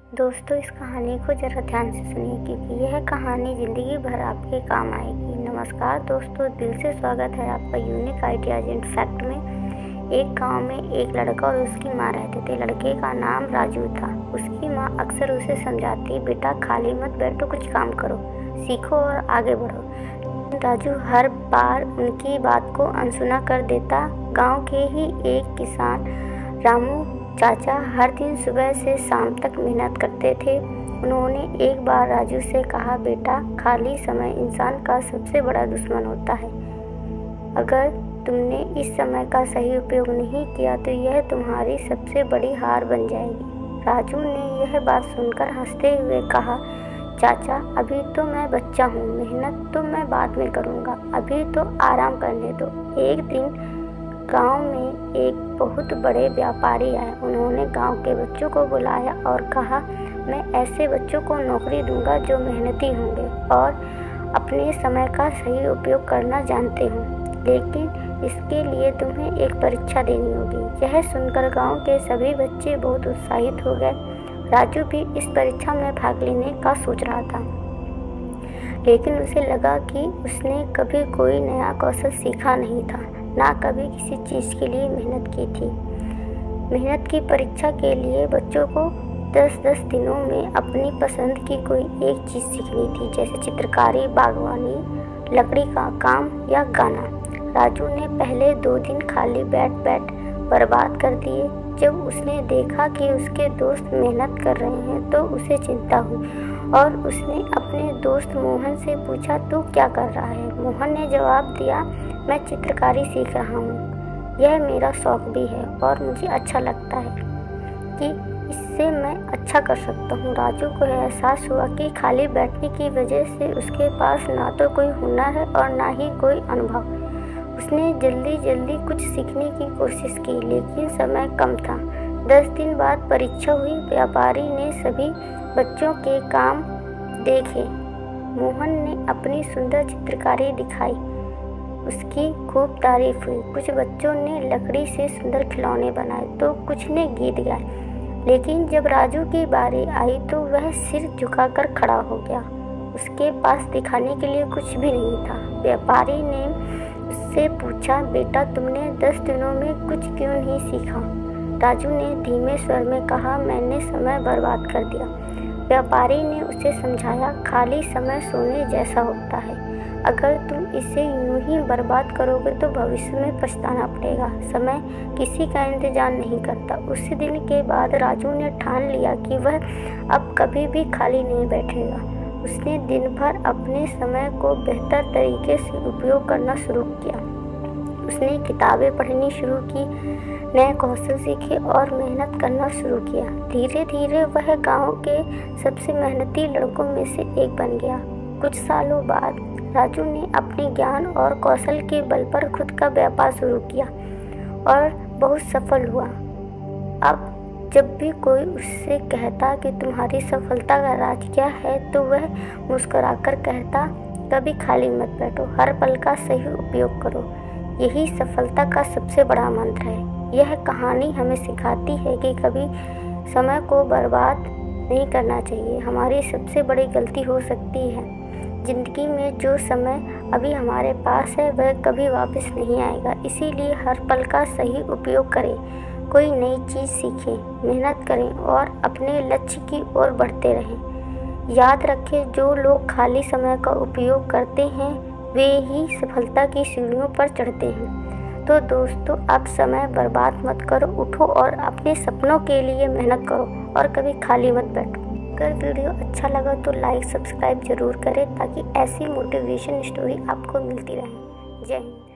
दोस्तों, इस कहानी को ज़रा ध्यान से सुनिए क्योंकि यह कहानी ज़िंदगी भर आपके काम आएगी। नमस्कार दोस्तों, दिल से स्वागत है आपका यूनिक आइडियाज एंड फैक्ट में। एक गांव में एक लड़का और उसकी माँ रहते थे। लड़के का नाम राजू था। उसकी माँ अक्सर उसे समझाती, बेटा खाली मत बैठो, कुछ काम करो, सीखो और आगे बढ़ो। राजू हर बार उनकी बात को अनसुना कर देता। गाँव के ही एक किसान रामू चाचा हर दिन सुबह से शाम तक मेहनत करते थे। उन्होंने एक बार राजू से कहा, बेटा खाली समय इंसान का सबसे बड़ा दुश्मन होता है। अगर तुमने इस समय का सही उपयोग नहीं किया तो यह तुम्हारी सबसे बड़ी हार बन जाएगी। राजू ने यह बात सुनकर हंसते हुए कहा, चाचा अभी तो मैं बच्चा हूँ, मेहनत तो मैं बाद में करूँगा, अभी तो आराम करने दो। एक दिन गांव में एक बहुत बड़े व्यापारी आए। उन्होंने गांव के बच्चों को बुलाया और कहा, मैं ऐसे बच्चों को नौकरी दूंगा जो मेहनती होंगे और अपने समय का सही उपयोग करना जानते हों, लेकिन इसके लिए तुम्हें एक परीक्षा देनी होगी। यह सुनकर गांव के सभी बच्चे बहुत उत्साहित हो गए। राजू भी इस परीक्षा में भाग लेने का सोच रहा था, लेकिन उसे लगा कि उसने कभी कोई नया कौशल सीखा नहीं था, ना कभी किसी चीज़ के लिए मेहनत की थी। मेहनत की परीक्षा के लिए बच्चों को 10-10 दिनों में अपनी पसंद की कोई एक चीज़ सीखनी थी, जैसे चित्रकारी, बागवानी, लकड़ी का काम या गाना। राजू ने पहले 2 दिन खाली बैठ बर्बाद कर दिए। जब उसने देखा कि उसके दोस्त मेहनत कर रहे हैं तो उसे चिंता हुई और उसने अपने दोस्त मोहन से पूछा, तू क्या कर रहा है? मोहन ने जवाब दिया, मैं चित्रकारी सीख रहा हूँ। यह मेरा शौक भी है और मुझे अच्छा लगता है कि इससे मैं अच्छा कर सकता हूँ। राजू को एहसास हुआ कि खाली बैठने की वजह से उसके पास ना तो कोई हुनर है और ना ही कोई अनुभव। उसने जल्दी कुछ सीखने की कोशिश की, लेकिन समय कम था। 10 दिन बाद परीक्षा हुई। व्यापारी ने सभी बच्चों के काम देखे। मोहन ने अपनी सुंदर चित्रकारी दिखाई, उसकी खूब तारीफ हुई। कुछ बच्चों ने लकड़ी से सुंदर खिलौने बनाए तो कुछ ने गीत गाए, लेकिन जब राजू की बारी आई तो वह सिर झुकाकर खड़ा हो गया। उसके पास दिखाने के लिए कुछ भी नहीं था। व्यापारी ने उससे पूछा, बेटा तुमने 10 दिनों में कुछ क्यों नहीं सीखा? राजू ने धीमे स्वर में कहा, मैंने समय बर्बाद कर दिया। व्यापारी ने उसे समझाया, खाली समय सोने जैसा होता है। अगर तुम इसे यूं ही बर्बाद करोगे तो भविष्य में पछताना पड़ेगा। समय किसी का इंतजार नहीं करता। उस दिन के बाद राजू ने ठान लिया कि वह अब कभी भी खाली नहीं बैठेगा। उसने दिन भर अपने समय को बेहतर तरीके से उपयोग करना शुरू किया। उसने किताबें पढ़नी शुरू की, नए कौशल सीखे और मेहनत करना शुरू किया। धीरे धीरे वह गांव के सबसे मेहनती लड़कों में से एक बन गया। कुछ सालों बाद राजू ने अपने ज्ञान और कौशल के बल पर खुद का व्यापार शुरू किया और बहुत सफल हुआ। अब जब भी कोई उससे कहता कि तुम्हारी सफलता का राज क्या है, तो वह मुस्कुराकर कहता, कभी खाली मत बैठो, हर पल का सही उपयोग करो। यही सफलता का सबसे बड़ा मंत्र है। यह कहानी हमें सिखाती है कि कभी समय को बर्बाद नहीं करना चाहिए। हमारी सबसे बड़ी गलती हो सकती है जिंदगी में जो समय अभी हमारे पास है वह कभी वापस नहीं आएगा। इसीलिए हर पल का सही उपयोग करें, कोई नई चीज़ सीखें, मेहनत करें और अपने लक्ष्य की ओर बढ़ते रहें। याद रखें, जो लोग खाली समय का उपयोग करते हैं वे ही सफलता की सीढ़ियों पर चढ़ते हैं। तो दोस्तों, आप समय बर्बाद मत करो, उठो और अपने सपनों के लिए मेहनत करो और कभी खाली मत बैठो। अगर वीडियो अच्छा लगा तो लाइक सब्सक्राइब जरूर करें ताकि ऐसी मोटिवेशन स्टोरी आपको मिलती रहे। जय हिंद।